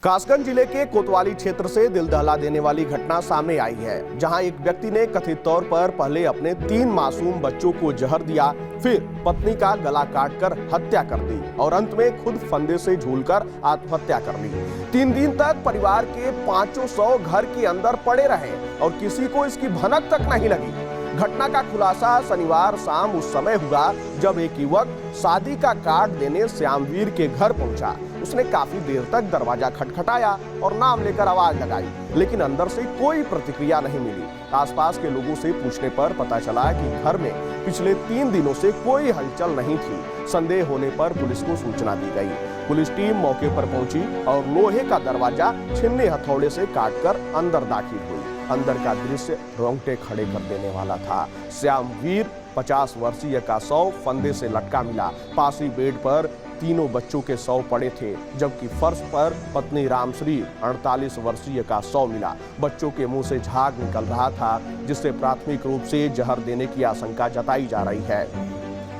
कासगंज जिले के कोतवाली क्षेत्र से दिल दहला देने वाली घटना सामने आई है, जहां एक व्यक्ति ने कथित तौर पर पहले अपने 3 मासूम बच्चों को जहर दिया, फिर पत्नी का गला काटकर हत्या कर दी और अंत में खुद फंदे से झूलकर आत्महत्या कर ली। 3 दिन तक परिवार के 500 घर के अंदर पड़े रहे और किसी को इसकी भनक तक नहीं लगी। घटना का खुलासा शनिवार शाम उस समय हुआ जब एक युवक शादी का कार्ड देने श्यामवीर के घर पहुंचा। उसने काफी देर तक दरवाजा खटखटाया और नाम लेकर आवाज लगाई, लेकिन अंदर से कोई प्रतिक्रिया नहीं मिली। आसपास के लोगों से पूछने पर पता चला कि घर में पिछले 3 दिनों से कोई हलचल नहीं थी। संदेह होने पर पुलिस को सूचना दी गई। पुलिस टीम मौके पर पहुंची और लोहे का दरवाजा छिन्नी हथौड़े से काटकर अंदर दाखिल हुई। अंदर का दृश्य रोंगटे खड़े कर देने वाला था। श्यामवीर 50 वर्षीय का शव फंदे से लटका मिला। पास ही बेड पर तीनों बच्चों के शव पड़े थे, जबकि फर्श पर पत्नी रामश्री 48 वर्षीय का शव मिला। बच्चों के मुंह से झाग निकल रहा था, जिससे प्राथमिक रूप से जहर देने की आशंका जताई जा रही है।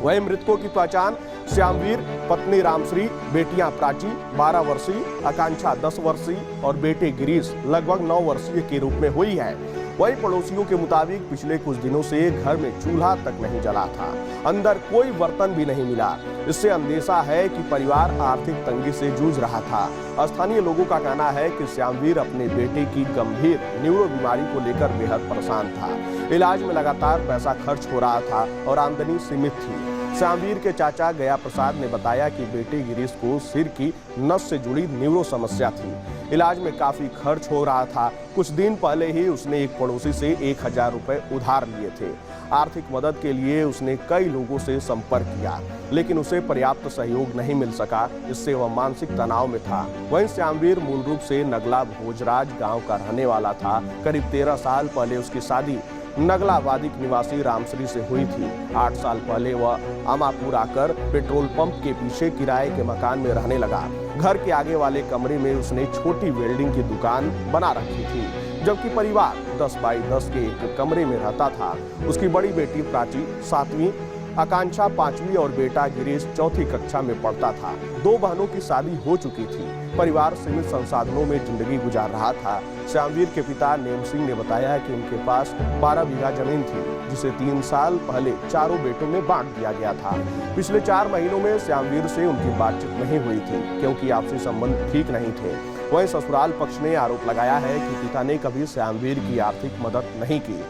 वहीं मृतकों की पहचान श्यामवीर, पत्नी रामश्री, बेटियां प्राची 12 वर्षीय, आकांक्षा 10 वर्षीय और बेटे गिरीश लगभग 9 वर्षीय के रूप में हुई है। वहीं पड़ोसियों के मुताबिक पिछले कुछ दिनों से घर में चूल्हा तक नहीं जला था, अंदर कोई बर्तन भी नहीं मिला। इससे अंदेशा है कि परिवार आर्थिक तंगी से जूझ रहा था। स्थानीय लोगों का कहना है कि श्यामवीर अपने बेटे की गंभीर न्यूरो बीमारी को लेकर बेहद परेशान था। इलाज में लगातार पैसा खर्च हो रहा था और आमदनी सीमित थी। श्यामवीर के चाचा गया प्रसाद ने बताया कि बेटे गिरीश को सिर की नस से जुड़ी न्यूरो समस्या थी। इलाज में काफी खर्च हो रहा था। कुछ दिन पहले ही उसने एक पड़ोसी से 1000 रुपए उधार लिए थे। आर्थिक मदद के लिए उसने कई लोगों से संपर्क किया, लेकिन उसे पर्याप्त सहयोग नहीं मिल सका। इससे वह मानसिक तनाव में था। वहीं श्यामवीर मूल रूप से नगला भोजराज गांव का रहने वाला था। करीब 13 साल पहले उसकी शादी नगला वादिक निवासी रामश्री से हुई थी। 8 साल पहले वह अमापुर आकर पेट्रोल पंप के पीछे किराए के मकान में रहने लगा। घर के आगे वाले कमरे में उसने छोटी वेल्डिंग की दुकान बना रखी थी, जबकि परिवार 10 बाई 10 के एक कमरे में रहता था। उसकी बड़ी बेटी प्राची 7वीं, आकांक्षा 5वीं और बेटा गिरीश 4ठी कक्षा में पढ़ता था। 2 बहनों की शादी हो चुकी थी। परिवार सीमित संसाधनों में जिंदगी गुजार रहा था। श्यामवीर के पिता नेम सिंह ने बताया कि उनके पास 12 बीघा जमीन थी, जिसे 3 साल पहले चारों बेटों में बांट दिया गया था। पिछले 4 महीनों में श्यामवीर से उनकी बातचीत नहीं हुई थी, क्योंकि आपसी संबंध ठीक नहीं थे। वहीं ससुराल पक्ष ने आरोप लगाया है कि पिता ने कभी श्यामवीर की आर्थिक मदद नहीं की।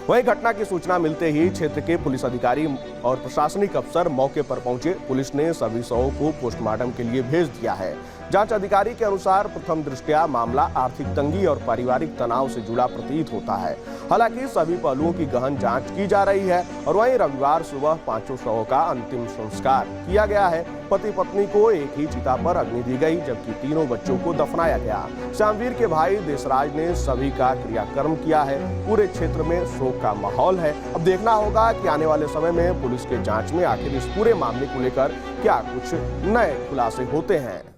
वहीं घटना की सूचना मिलते ही क्षेत्र के पुलिस अधिकारी और प्रशासनिक अफसर मौके पर पहुंचे। पुलिस ने सभी शवों को पोस्टमार्टम के लिए भेज दिया है। जांच अधिकारी के अनुसार प्रथम दृष्टया मामला आर्थिक तंगी और पारिवारिक तनाव से जुड़ा प्रतीत होता है। हालांकि सभी पहलुओं की गहन जांच की जा रही है और वहीं रविवार सुबह 5 शवों का अंतिम संस्कार किया गया है। पति पत्नी को एक ही चिता पर अग्नि दी गई, जबकि तीनों बच्चों को दफनाया गया। श्यामवीर के भाई देशराज ने सभी का क्रियाकर्म किया है। पूरे क्षेत्र में शोक का माहौल है। अब देखना होगा कि आने वाले समय में पुलिस के जांच में आखिर इस पूरे मामले को लेकर क्या कुछ नए खुलासे होते हैं।